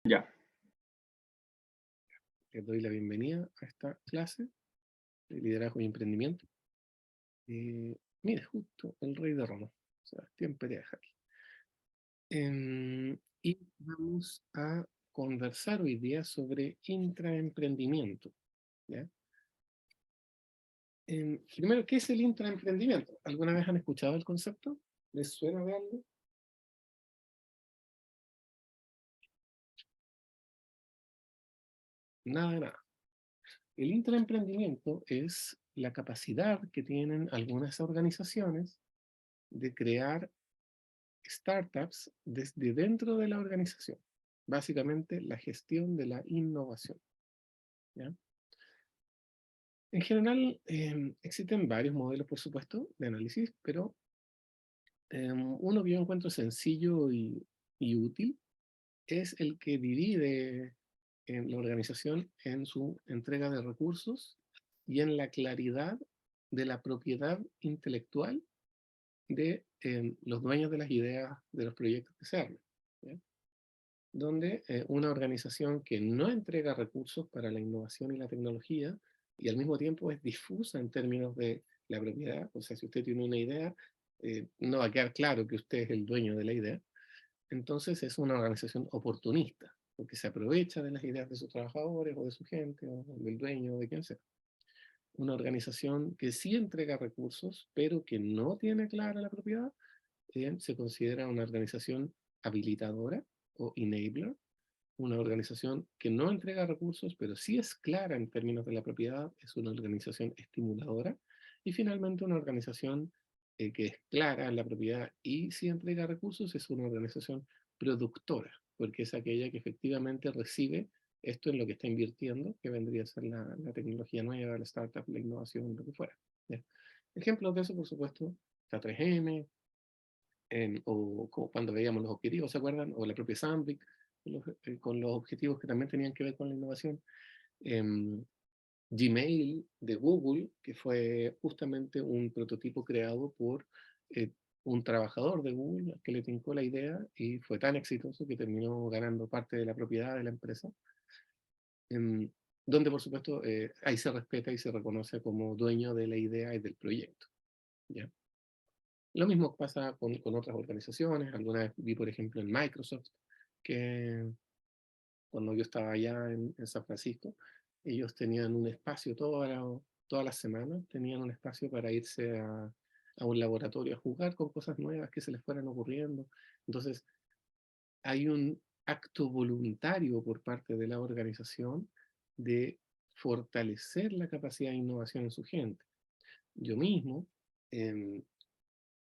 Ya, Les doy la bienvenida a esta clase de liderazgo y emprendimiento. Mire, justo el rey de Roma, Sebastián Perea aquí. Y vamos a conversar hoy día sobre intraemprendimiento. ¿Ya? Primero, ¿qué es el intraemprendimiento? ¿Alguna vez han escuchado el concepto? ¿Les suena de algo? Nada de nada. El intraemprendimiento es la capacidad que tienen algunas organizaciones de crear startups desde dentro de la organización. Básicamente, la gestión de la innovación. ¿Ya? En general, existen varios modelos, por supuesto, de análisis, pero uno que yo encuentro sencillo y útil es el que divide en la organización en su entrega de recursos y en la claridad de la propiedad intelectual de los dueños de las ideas de los proyectos que se arman. ¿Ya? Donde una organización que no entrega recursos para la innovación y la tecnología y al mismo tiempo es difusa en términos de la propiedad, o sea, si usted tiene una idea, no va a quedar claro que usted es el dueño de la idea, entonces es una organización oportunista, porque se aprovecha de las ideas de sus trabajadores o de su gente o del dueño o de quien sea. Una organización que sí entrega recursos, pero que no tiene clara la propiedad, se considera una organización habilitadora o enabler. Una organización que no entrega recursos, pero sí es clara en términos de la propiedad, es una organización estimuladora. Y finalmente, una organización que es clara en la propiedad y sí entrega recursos, es una organización productora, porque es aquella que efectivamente recibe esto en lo que está invirtiendo, que vendría a ser la tecnología nueva, la startup, la innovación, lo que fuera. ¿Ya? Ejemplos de eso, por supuesto, está 3M, o cuando veíamos los objetivos, ¿se acuerdan? O la propia Sandvik, con los objetivos que también tenían que ver con la innovación. Em, Gmail de Google, que fue justamente un prototipo creado por eh, un trabajador de Google que le tincó la idea y fue tan exitoso que terminó ganando parte de la propiedad de la empresa, em, donde por supuesto ahí se respeta y se reconoce como dueño de la idea y del proyecto. ¿Ya? Lo mismo pasa con otras organizaciones. Alguna vez vi, por ejemplo, en Microsoft, que cuando yo estaba allá en San Francisco, ellos tenían un espacio todas las semanas, tenían un espacio para irse a un laboratorio a jugar con cosas nuevas que se les fueran ocurriendo. Entonces, hay un acto voluntario por parte de la organización de fortalecer la capacidad de innovación en su gente. Yo mismo, em,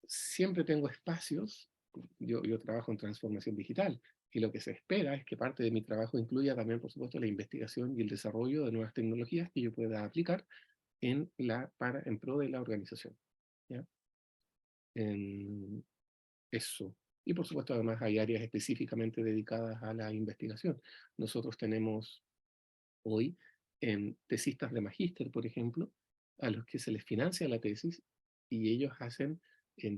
siempre tengo espacios, yo trabajo en transformación digital y lo que se espera es que parte de mi trabajo incluya también, por supuesto, la investigación y el desarrollo de nuevas tecnologías que yo pueda aplicar en pro de la organización. ¿Ya? En eso. Y por supuesto, además hay áreas específicamente dedicadas a la investigación. Nosotros tenemos hoy tesistas de magíster, por ejemplo, a los que se les financia la tesis y ellos hacen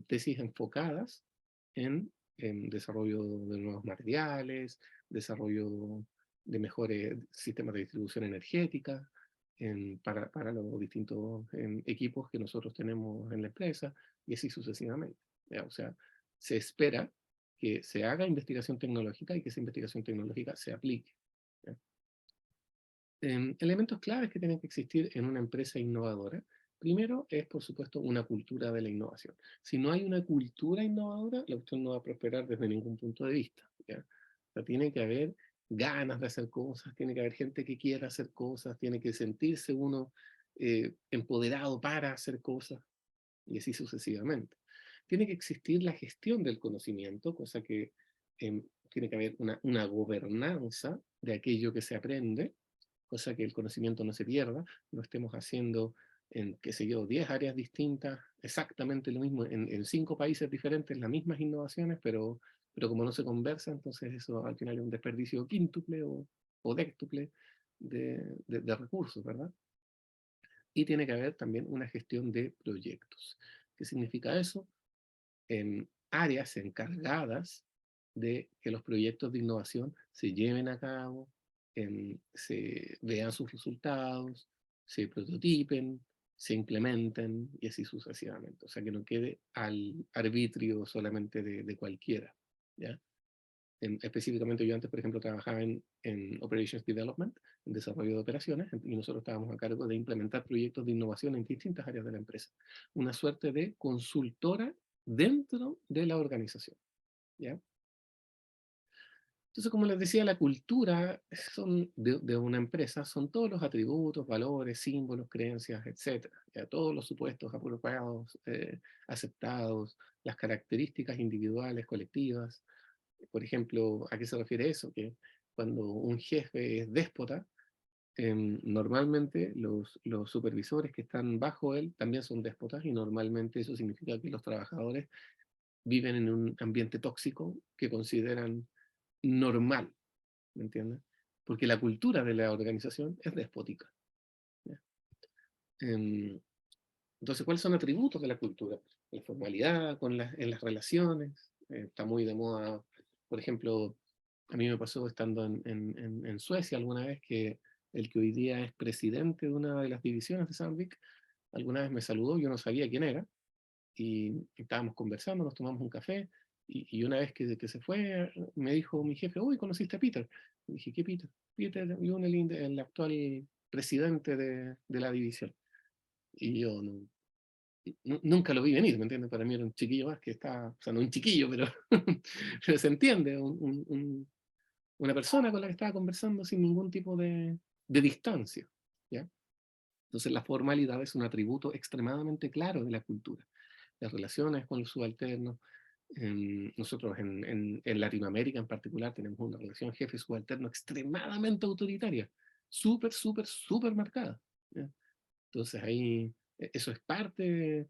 tesis enfocadas en desarrollo de nuevos materiales, desarrollo de mejores sistemas de distribución energética para los distintos equipos que nosotros tenemos en la empresa y así sucesivamente. ¿Ya? O sea, se espera que se haga investigación tecnológica y que esa investigación tecnológica se aplique. ¿Ya? Elementos claves que tienen que existir en una empresa innovadora. Primero es, por supuesto, una cultura de la innovación. Si no hay una cultura innovadora, la cuestión no va a prosperar desde ningún punto de vista. ¿Ya? O sea, tiene que haber ganas de hacer cosas, tiene que haber gente que quiera hacer cosas, tiene que sentirse uno empoderado para hacer cosas y así sucesivamente. Tiene que existir la gestión del conocimiento, cosa que tiene que haber una gobernanza de aquello que se aprende, cosa que el conocimiento no se pierda, no estemos haciendo en, qué sé yo, 10 áreas distintas, exactamente lo mismo, en 5 países diferentes, las mismas innovaciones, pero como no se conversa, entonces eso al final es un desperdicio quíntuple o déctuple de recursos, ¿verdad? Y tiene que haber también una gestión de proyectos. ¿Qué significa eso? Áreas encargadas de que los proyectos de innovación se lleven a cabo, se vean sus resultados, se prototipen, se implementen y así sucesivamente. O sea, que no quede al arbitrio solamente de cualquiera, ¿ya? Específicamente yo antes, por ejemplo, trabajaba en Operations Development, en desarrollo de operaciones, y nosotros estábamos a cargo de implementar proyectos de innovación en distintas áreas de la empresa. Una suerte de consultora dentro de la organización, ¿ya? Entonces, como les decía, la cultura de una empresa son todos los atributos, valores, símbolos, creencias, etcétera. Ya todos los supuestos apropiados, aceptados, las características individuales, colectivas. Por ejemplo, ¿a qué se refiere eso? Que cuando un jefe es déspota, normalmente los supervisores que están bajo él también son déspotas, y normalmente eso significa que los trabajadores viven en un ambiente tóxico que consideran normal, ¿me entiendes? Porque la cultura de la organización es despótica, ¿ya? Em, entonces, ¿cuáles son atributos de la cultura? La formalidad en las relaciones, está muy de moda. Por ejemplo, a mí me pasó estando en Suecia alguna vez que el que hoy día es presidente de una de las divisiones de Sandvik, alguna vez me saludó, yo no sabía quién era, y estábamos conversando, nos tomamos un café, y una vez que se fue, me dijo mi jefe, uy, ¿conociste a Peter? Y dije, ¿qué Peter? Peter Junelin, el actual presidente de la división. Y yo nunca lo vi venir, ¿me entiendes? Para mí era un chiquillo más que estaba, o sea, no un chiquillo, pero, pero se entiende, una persona con la que estaba conversando sin ningún tipo de distancia, ¿ya? Entonces la formalidad es un atributo extremadamente claro de la cultura. Las relaciones con los subalternos. Nosotros en Latinoamérica en particular tenemos una relación jefe-subalterno extremadamente autoritaria, súper, súper, súper marcada, ¿ya? Entonces ahí eso es parte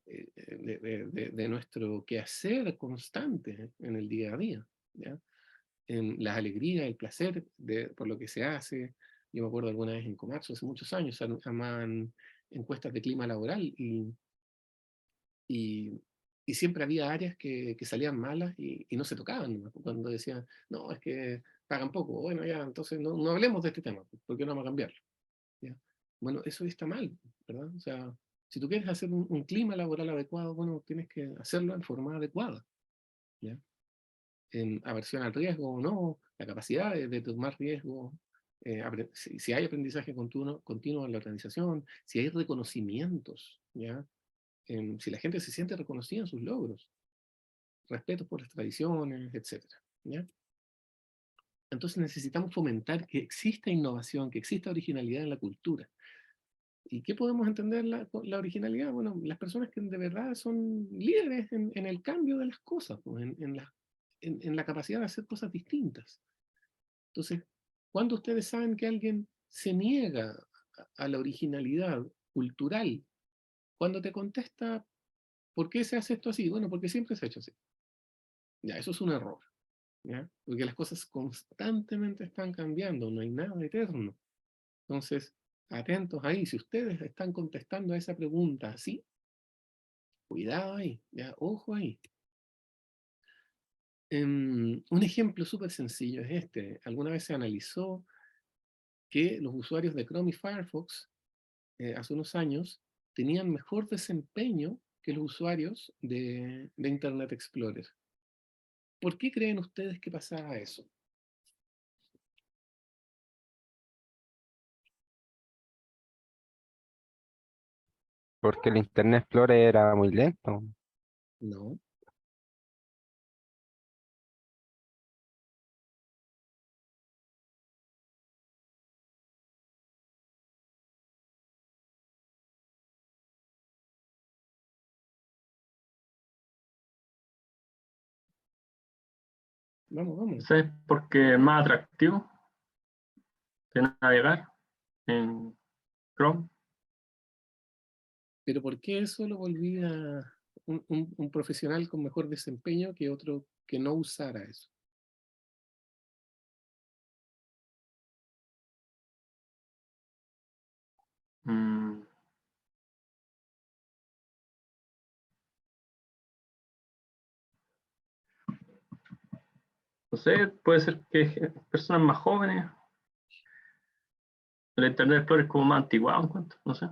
de nuestro quehacer constante en el día a día, ¿ya? En las alegrías, el placer por lo que se hace. Yo me acuerdo alguna vez en Comarso, hace muchos años, se llamaban encuestas de clima laboral, y, y siempre había áreas que salían malas y no se tocaban, ¿no? Cuando decían, no, es que pagan poco, bueno, ya, entonces no hablemos de este tema, porque no vamos a cambiarlo, ¿ya? Bueno, eso está mal, ¿verdad? O sea, si tú quieres hacer un clima laboral adecuado, bueno, tienes que hacerlo en forma adecuada, ¿ya? En aversión al riesgo o no, la capacidad de tomar riesgo, si hay aprendizaje continuo en la organización, si hay reconocimientos, ¿ya? Si la gente se siente reconocida en sus logros, respeto por las tradiciones, etcétera, ¿ya? Entonces necesitamos fomentar que exista innovación, que exista originalidad en la cultura. ¿Y qué podemos entender la originalidad? Bueno, las personas que de verdad son líderes en el cambio de las cosas, pues, en la capacidad de hacer cosas distintas. Entonces, cuando ustedes saben que alguien se niega a la originalidad cultural, cuando te contesta, ¿por qué se hace esto así? Bueno, porque siempre se ha hecho así. Ya, eso es un error, ¿ya? Porque las cosas constantemente están cambiando, no hay nada eterno. Entonces, atentos ahí, si ustedes están contestando a esa pregunta así, cuidado ahí, ya, ojo ahí. Un ejemplo súper sencillo es este. Alguna vez se analizó que los usuarios de Chrome y Firefox hace unos años tenían mejor desempeño que los usuarios de Internet Explorer. ¿Por qué creen ustedes que pasaba eso? Porque el Internet Explorer era muy lento. No. Vamos, vamos. ¿Sabes por qué es más atractivo de navegar en Chrome? Pero ¿por qué eso lo volvía un profesional con mejor desempeño que otro que no usara eso? Mm, No sé, puede ser que personas más jóvenes, el Internet Explorer es como más antiguado en cuanto, no sé,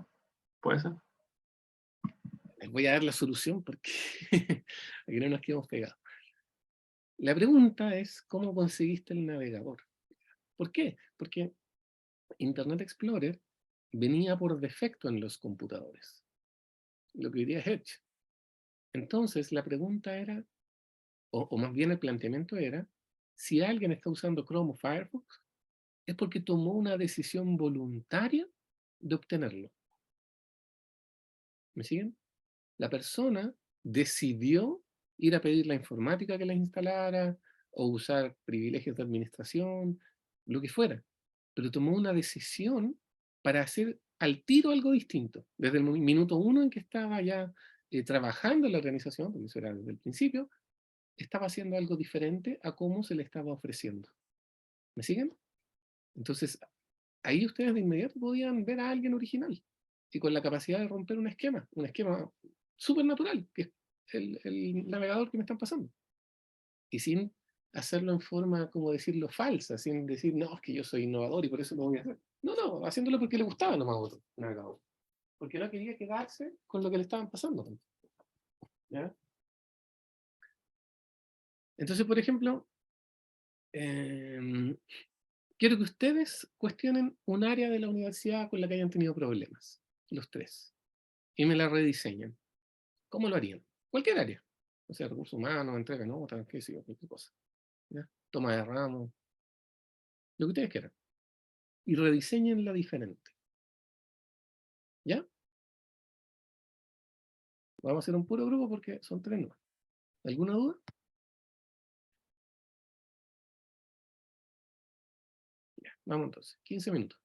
puede ser. Les voy a dar la solución porque aquí no nos quedamos pegados. La pregunta es, ¿cómo conseguiste el navegador? ¿Por qué? Porque Internet Explorer venía por defecto en los computadores, lo que hoy día es Edge. Entonces, la pregunta era, o más bien el planteamiento era, si alguien está usando Chrome o Firefox, es porque tomó una decisión voluntaria de obtenerlo. ¿Me siguen? La persona decidió ir a pedir la informática que la instalara o usar privilegios de administración, lo que fuera, pero tomó una decisión para hacer al tiro algo distinto. Desde el minuto uno en que estaba ya trabajando en la organización, porque eso era desde el principio, estaba haciendo algo diferente a cómo se le estaba ofreciendo. ¿Me siguen? Entonces, ahí ustedes de inmediato podían ver a alguien original y con la capacidad de romper un esquema súper natural, que es el navegador que me están pasando. Y sin hacerlo en forma, como decirlo, falsa, sin decir, no, es que yo soy innovador y por eso lo voy a hacer. No, no, haciéndolo porque le gustaba nomás a otro navegador. Porque no quería quedarse con lo que le estaban pasando. ¿Ya? Entonces, por ejemplo, eh, quiero que ustedes cuestionen un área de la universidad con la que hayan tenido problemas, los tres, y me la rediseñan. ¿Cómo lo harían? Cualquier área. O sea, recursos humanos, entrega notas, qué sé yo, cualquier cosa. ¿Ya? Toma de ramos, lo que ustedes quieran. Y rediseñenla diferente. ¿Ya? Vamos a hacer un puro grupo porque son tres nomás. ¿Alguna duda? Ya, vamos entonces. 15 minutos.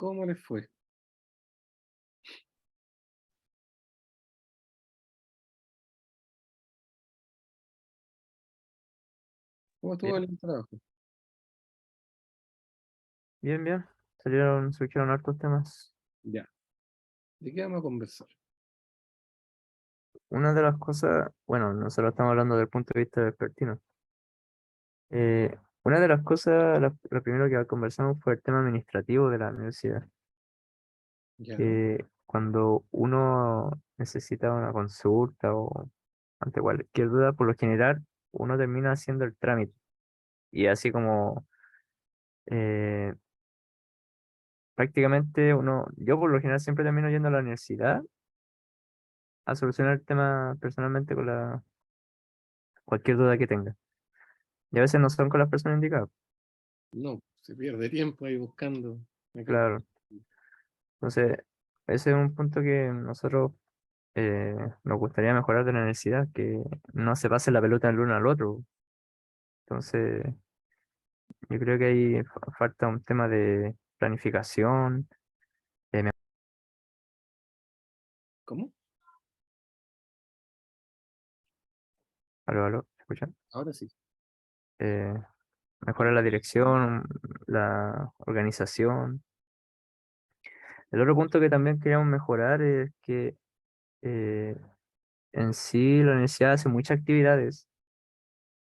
¿Cómo les fue? ¿Cómo estuvo Bien, el trabajo? bien, bien. Surgieron hartos temas. Ya. ¿De qué vamos a conversar? Una de las cosas, bueno, nosotros estamos hablando del punto de vista vespertino. Una de las cosas, lo primero que conversamos fue el tema administrativo de la universidad. Ya. Que cuando uno necesita una consulta o ante cualquier duda, por lo general, uno termina haciendo el trámite. Y así como eh, prácticamente yo por lo general siempre termino yendo a la universidad a solucionar el tema personalmente con cualquier duda que tenga. Y a veces no son con las personas indicadas, No, se pierde tiempo ahí buscando. Acá. claro. Entonces, ese es un punto que nosotros nos gustaría mejorar de la universidad, que no se pase la pelota del uno al otro. Entonces, yo creo que ahí falta un tema de planificación. De ¿Cómo? aló, aló, ¿se escucha? Ahora sí. Eh, Mejorar la dirección, la organización. El otro punto que también queríamos mejorar es que eh, en sí la universidad hace muchas actividades,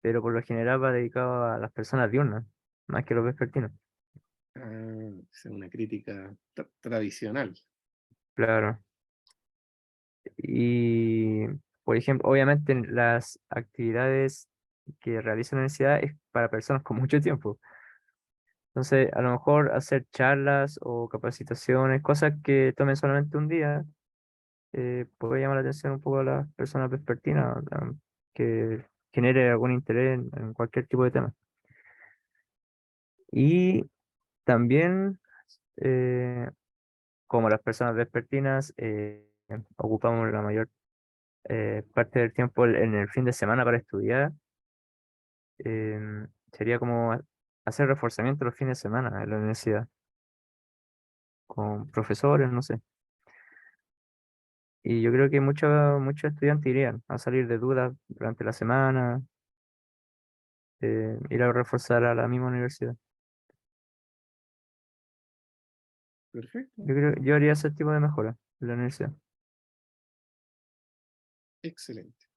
pero por lo general va dedicado a las personas diurnas, más que los vespertinos. Esa es una crítica tradicional. Claro. Y, por ejemplo, obviamente las actividades que realiza la universidad es para personas con mucho tiempo. Entonces, a lo mejor hacer charlas o capacitaciones, cosas que tomen solamente un día, puede llamar la atención un poco a las personas vespertinas, que genere algún interés en cualquier tipo de tema. Y también, eh, como las personas vespertinas, ocupamos la mayor parte del tiempo en el fin de semana para estudiar, sería como hacer reforzamiento los fines de semana en la universidad, con profesores, no sé. Y yo creo que muchos estudiantes irían a salir de dudas durante la semana, ir a reforzar a la misma universidad. Perfecto. Yo haría ese tipo de mejora en la universidad. Excelente.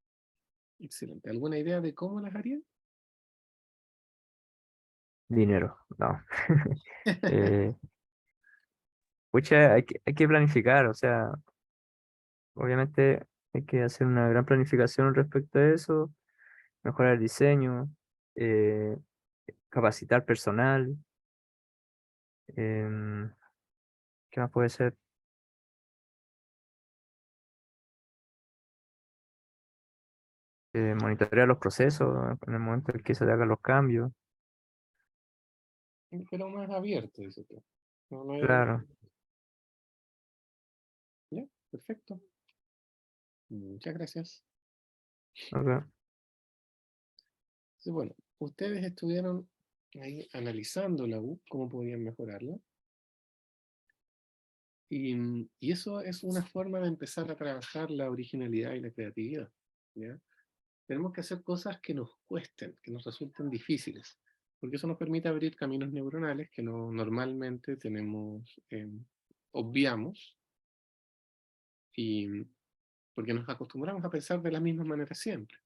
Excelente. ¿Alguna idea de cómo las haría? Dinero, no. Eh, Pucha, hay que planificar, o sea, obviamente hay que hacer una gran planificación respecto a eso, mejorar el diseño, eh, capacitar personal, em, ¿qué más puede ser? Monitorear los procesos en el momento en que se hagan los cambios. Pero más abierto, dice tú. No, no hay- Claro, Ya, perfecto. Muchas gracias. ok. Sí, bueno, ustedes estuvieron ahí analizando la U, cómo podían mejorarla. Y eso es una forma de empezar a trabajar la originalidad y la creatividad. ¿Ya? Tenemos que hacer cosas que nos cuesten, que nos resulten difíciles, porque eso nos permite abrir caminos neuronales que no normalmente tenemos, obviamos, y porque nos acostumbramos a pensar de la misma manera siempre.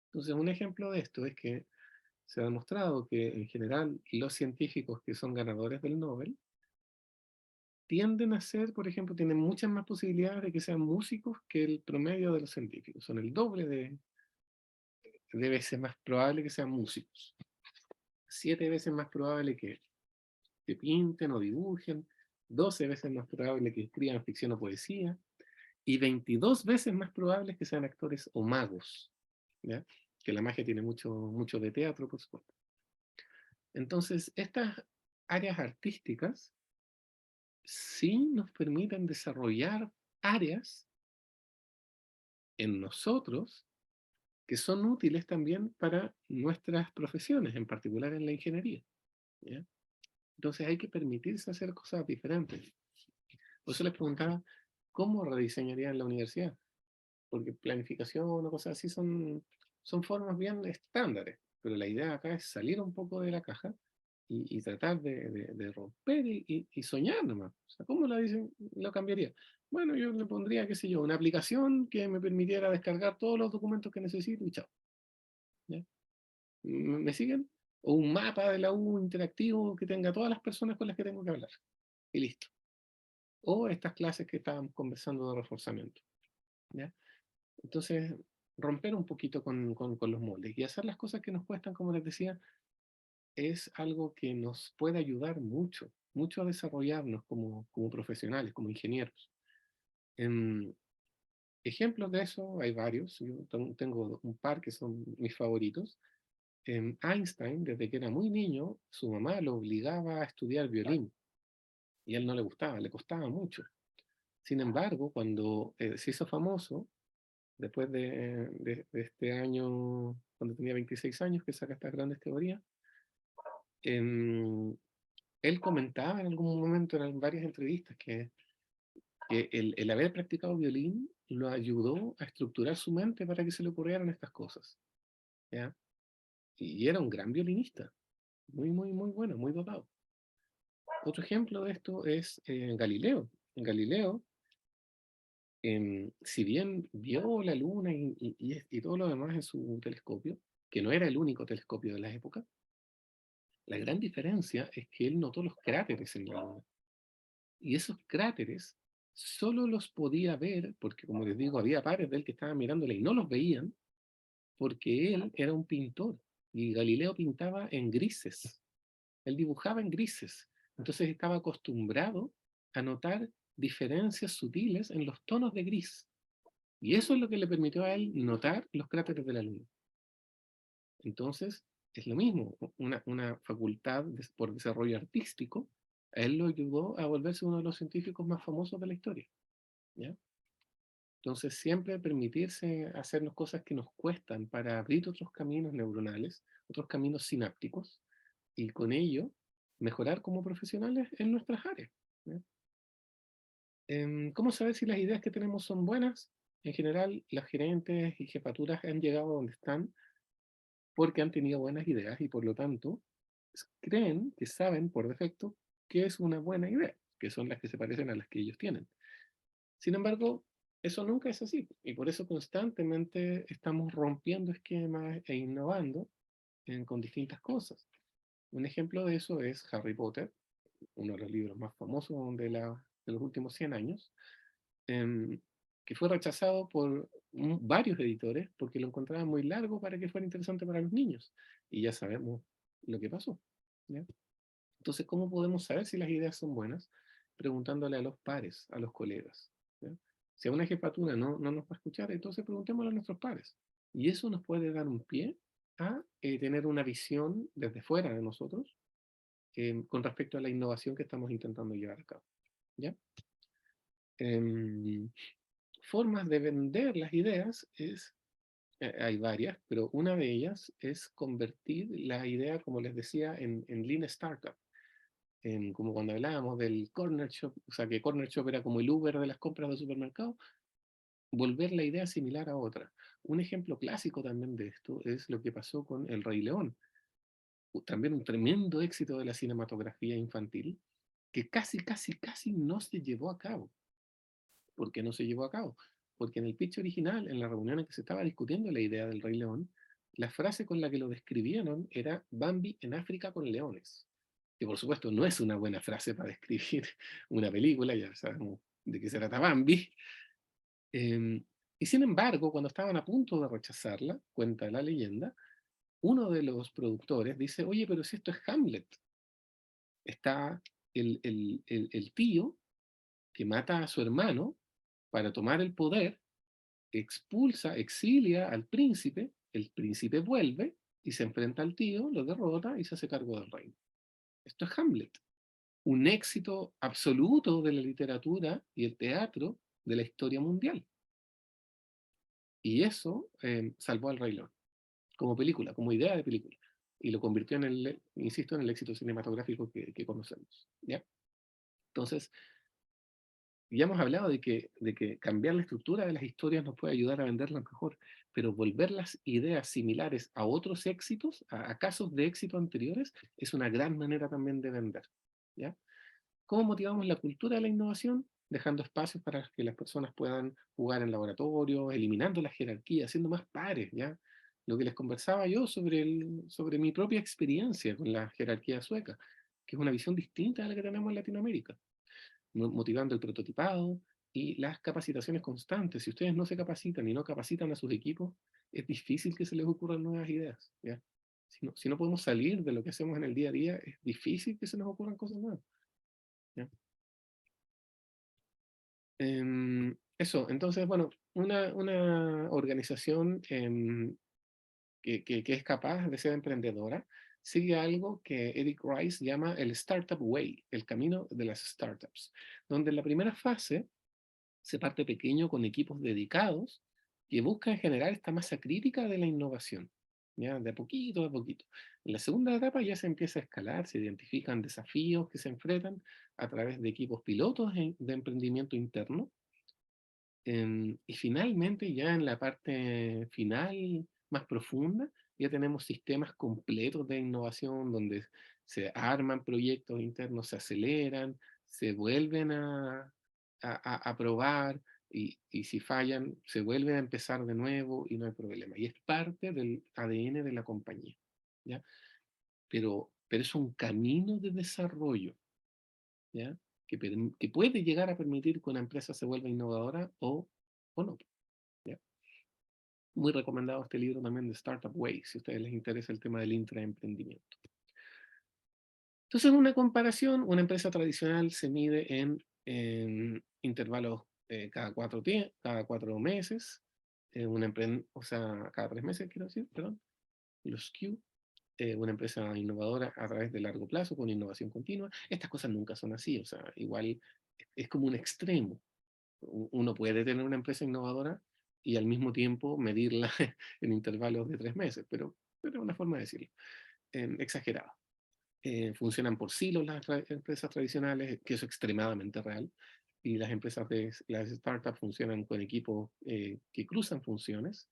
Entonces, un ejemplo de esto es que se ha demostrado que en general los científicos que son ganadores del Nobel tienden a ser, por ejemplo, tienen muchas más posibilidades de que sean músicos que el promedio de los científicos. Son el doble de veces más probable que sean músicos. 7 veces más probable que pinten o dibujen, 12 veces más probable que escriban ficción o poesía, y 22 veces más probable que sean actores o magos, ¿ya? Que la magia tiene mucho, mucho de teatro, por supuesto. Entonces, estas áreas artísticas sí nos permiten desarrollar áreas en nosotros que son útiles también para nuestras profesiones, en particular en la ingeniería, ¿ya? Entonces hay que permitirse hacer cosas diferentes. Por eso les preguntaba, ¿cómo rediseñarían la universidad? Porque planificación o cosas así son formas bien estándares, pero la idea acá es salir un poco de la caja y tratar de romper y soñar nomás. O sea, ¿cómo lo cambiaría? Bueno, yo le pondría, qué sé yo, una aplicación que me permitiera descargar todos los documentos que necesito y chao. ¿Ya? ¿Me siguen? O un mapa de la U interactivo que tenga todas las personas con las que tengo que hablar. Y listo. O estas clases que estábamos conversando de reforzamiento. ¿Ya? Entonces, romper un poquito con los moldes y hacer las cosas que nos cuestan, como les decía, es algo que nos puede ayudar mucho, mucho a desarrollarnos como profesionales, como ingenieros. Ejemplos de eso hay varios. Yo tengo un par que son mis favoritos. Einstein, desde que era muy niño, su mamá lo obligaba a estudiar violín y a él no le gustaba, le costaba mucho. Sin embargo, cuando se hizo famoso, después de este año, cuando tenía 26 años, que saca estas grandes teorías, em, él comentaba en algún momento en varias entrevistas que el haber practicado violín lo ayudó a estructurar su mente para que se le ocurrieran estas cosas. ¿Ya? Y era un gran violinista, muy, muy, muy bueno, muy dotado. Otro ejemplo de esto es Galileo. Galileo, si bien vio la luna y todo lo demás en su telescopio, que no era el único telescopio de la época, la gran diferencia es que él notó los cráteres en la luna. Y esos cráteres solo los podía ver, porque como les digo, había pares de él que estaban mirándole y no los veían, porque él era un pintor. Y Galileo pintaba en grises. Él dibujaba en grises. Entonces estaba acostumbrado a notar diferencias sutiles en los tonos de gris. Y eso es lo que le permitió a él notar los cráteres de la Luna. Entonces, es lo mismo, una facultad por desarrollo artístico, a él lo ayudó a volverse uno de los científicos más famosos de la historia. ¿Ya? Entonces, siempre permitirse hacernos cosas que nos cuestan para abrir otros caminos neuronales, otros caminos sinápticos, y con ello mejorar como profesionales en nuestras áreas. ¿Ya? ¿Cómo saber si las ideas que tenemos son buenas? En general, las gerentes y jefaturas han llegado a donde están porque han tenido buenas ideas y por lo tanto creen que saben por defecto qué es una buena idea, que son las que se parecen a las que ellos tienen. Sin embargo, eso nunca es así y por eso constantemente estamos rompiendo esquemas e innovando con distintas cosas. Un ejemplo de eso es Harry Potter, uno de los libros más famosos de los últimos 100 años, que fue rechazado por varios editores porque lo encontraban muy largo para que fuera interesante para los niños. Y ya sabemos lo que pasó. ¿Ya? Entonces, ¿cómo podemos saber si las ideas son buenas? Preguntándole a los pares, a los colegas. ¿Ya? Si a una jefatura no nos va a escuchar, entonces preguntémosle a nuestros pares. Y eso nos puede dar un pie a tener una visión desde fuera de nosotros con respecto a la innovación que estamos intentando llevar a cabo. ¿Ya? Formas de vender las ideas hay varias, pero una de ellas es convertir la idea, como les decía, en Lean Startup. Como cuando hablábamos del Corner Shop, o sea, que Corner Shop era como el Uber de las compras de supermercado, volver la idea similar a otra. Un ejemplo clásico también de esto es lo que pasó con El Rey León. También un tremendo éxito de la cinematografía infantil, que casi, casi, casi no se llevó a cabo. ¿Por qué no se llevó a cabo? Porque en el pitch original, en la reunión en que se estaba discutiendo la idea del Rey León, la frase con la que lo describieron era Bambi en África con leones. Que por supuesto no es una buena frase para describir una película, ya sabemos de qué se trata Bambi. Y sin embargo, cuando estaban a punto de rechazarla, cuenta la leyenda, uno de los productores dice, oye, pero si esto es Hamlet, está el tío que mata a su hermano para tomar el poder, expulsa, exilia al príncipe, el príncipe vuelve y se enfrenta al tío, lo derrota y se hace cargo del reino. Esto es Hamlet, un éxito absoluto de la literatura y el teatro de la historia mundial. Y eso salvó al Rey León, como película, como idea de película. y lo convirtió en el, insisto, en el éxito cinematográfico que conocemos, ¿ya? Entonces, ya hemos hablado de que cambiar la estructura de las historias nos puede ayudar a venderlas mejor, pero volver las ideas similares a otros éxitos, a casos de éxito anteriores, es una gran manera también de vender, ¿ya? ¿Cómo motivamos la cultura de la innovación? Dejando espacios para que las personas puedan jugar en laboratorio, eliminando la jerarquía, haciendo más pares, ¿ya? Lo que les conversaba yo sobre mi propia experiencia con la jerarquía sueca, que es una visión distinta a la que tenemos en Latinoamérica, motivando el prototipado y las capacitaciones constantes. Si ustedes no se capacitan y no capacitan a sus equipos, es difícil que se les ocurran nuevas ideas, ¿ya? Si no podemos salir de lo que hacemos en el día a día, es difícil que se nos ocurran cosas nuevas, ¿ya? Eso, entonces, bueno, una organización que es capaz de ser emprendedora sigue algo que Eric Rice llama el Startup Way, el camino de las startups, donde en la primera fase se parte pequeño con equipos dedicados que buscan generar esta masa crítica de la innovación, ¿ya? De a poquito a poquito. En la segunda etapa ya se empieza a escalar, se identifican desafíos que se enfrentan a través de equipos pilotos de emprendimiento interno. Y finalmente, ya en la parte final, más profunda, ya tenemos sistemas completos de innovación donde se arman proyectos internos, se aceleran, se vuelven a probar y si fallan, se vuelven a empezar de nuevo y no hay problema. Y es parte del ADN de la compañía, ¿ya? Pero es un camino de desarrollo, ¿ya? Que puede llegar a permitir que una empresa se vuelva innovadora o no, ¿ya? Muy recomendado este libro también de Startup Way, si a ustedes les interesa el tema del intraemprendimiento. Entonces, una comparación, una empresa tradicional se mide en intervalos cada 4 meses, o sea, cada 3 meses, quiero decir, perdón, los Q, una empresa innovadora a través de largo plazo, con innovación continua. Estas cosas nunca son así, o sea, igual es como un extremo. Uno puede tener una empresa innovadora y al mismo tiempo medirla en intervalos de 3 meses, pero es una forma de decirlo, exagerada. Funcionan por silos las empresas tradicionales, que eso es extremadamente real, y las startups funcionan con equipos que cruzan funciones,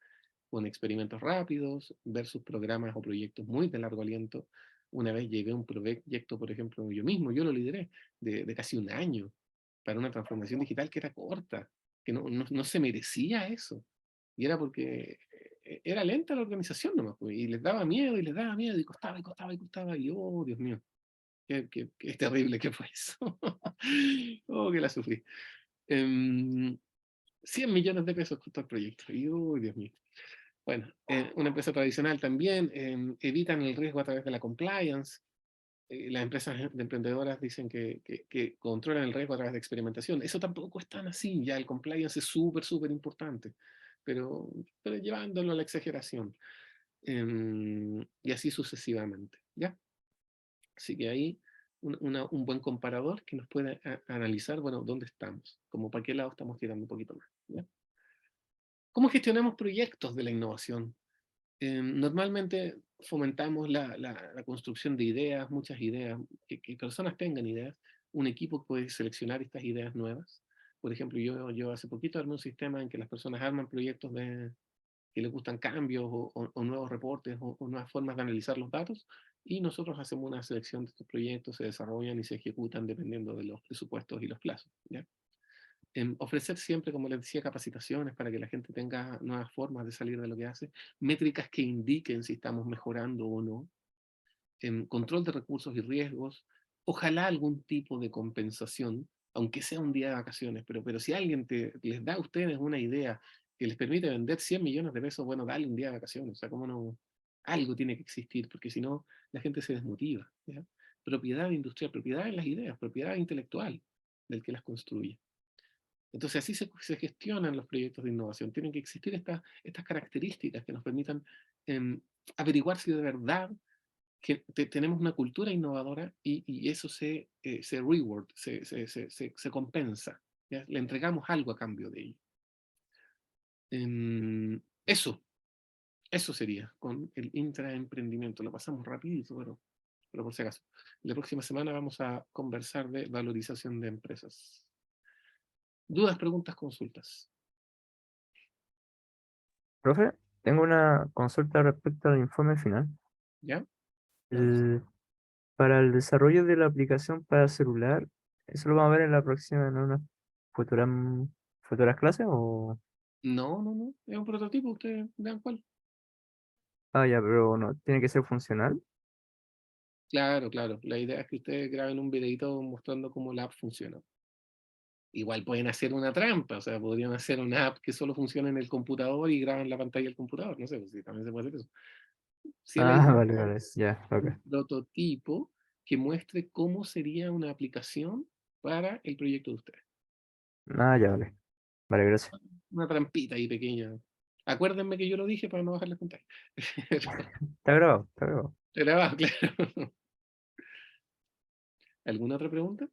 con experimentos rápidos versus programas o proyectos muy de largo aliento. Una vez llegué a un proyecto, por ejemplo, yo lo lideré, de casi un año, para una transformación digital que era corta, que no se merecía eso. Y era porque era lenta la organización nomás, pues, y les daba miedo, y costaba, y costaba, y costaba, y oh, Dios mío, qué terrible que fue eso. Oh, que la sufrí. 100 millones de pesos costó el proyecto, y oh, Dios mío. Bueno, una empresa tradicional también evitan el riesgo a través de la compliance. Las empresas de emprendedoras dicen que controlan el riesgo a través de experimentación. Eso tampoco es tan así, ya el compliance es súper, súper importante, pero llevándolo a la exageración. Y así sucesivamente, ¿ya? Así que ahí un buen comparador que nos puede analizar, bueno, dónde estamos, como para qué lado estamos tirando un poquito más, ¿ya? ¿Cómo gestionamos proyectos de la innovación? Normalmente fomentamos la construcción de ideas, muchas ideas, que personas tengan ideas. Un equipo puede seleccionar estas ideas nuevas. Por ejemplo, yo hace poquito armé un sistema en que las personas arman proyectos que les gustan cambios o nuevos reportes o nuevas formas de analizar los datos, y nosotros hacemos una selección de estos proyectos, se desarrollan y se ejecutan dependiendo de los presupuestos y los plazos, ¿ya? Ofrecer siempre, como les decía, capacitaciones para que la gente tenga nuevas formas de salir de lo que hace, métricas que indiquen si estamos mejorando o no, control de recursos y riesgos, ojalá algún tipo de compensación, aunque sea un día de vacaciones, pero si alguien les da a ustedes una idea que les permite vender 100 millones de pesos, bueno, dale un día de vacaciones, o sea, cómo no, algo tiene que existir, porque si no, la gente se desmotiva, ¿ya? Propiedad industrial, propiedad en las ideas, propiedad intelectual del que las construye. Entonces así se gestionan los proyectos de innovación. Tienen que existir estas características que nos permitan averiguar si de verdad que tenemos una cultura innovadora y eso se reward, se compensa, ¿ya? Le entregamos algo a cambio de ello. Eso. Eso sería con el intraemprendimiento. Lo pasamos rapidito, pero por si acaso. La próxima semana vamos a conversar de valorización de empresas. ¿Dudas, preguntas, consultas? Profe, tengo una consulta respecto al informe final. ¿Ya? Para el desarrollo de la aplicación para celular, ¿eso lo vamos a ver en la próxima, en una futura, futuras clases o...? No. Es un prototipo, ustedes vean cuál. Ah, ya, pero no, tiene que ser funcional. Claro. La idea es que ustedes graben un videito mostrando cómo la app funciona. Igual pueden hacer una trampa, o sea, podrían hacer una app que solo funciona en el computador y graban la pantalla del computador. No sé, pues sí, también se puede hacer eso. Sí, la Ah, idea vale, es ya, ok. un prototipo que muestre cómo sería una aplicación para el proyecto de ustedes. Ah, ya, vale. Vale, gracias. Una trampita ahí pequeña. Acuérdenme que yo lo dije para no bajarles pantalla. Está grabado, está grabado. Grabado, claro. ¿Alguna otra pregunta?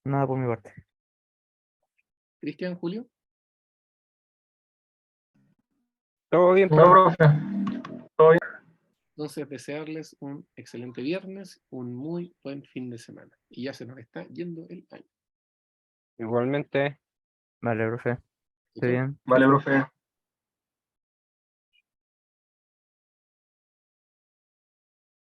Nada por mi parte. Cristian, Julio. Todo bien, No, profe. profe. Entonces, desearles un excelente viernes, un muy buen fin de semana. Y ya se nos está yendo el año. Igualmente. Vale, profe. Esté Chau. bien. Vale, profe.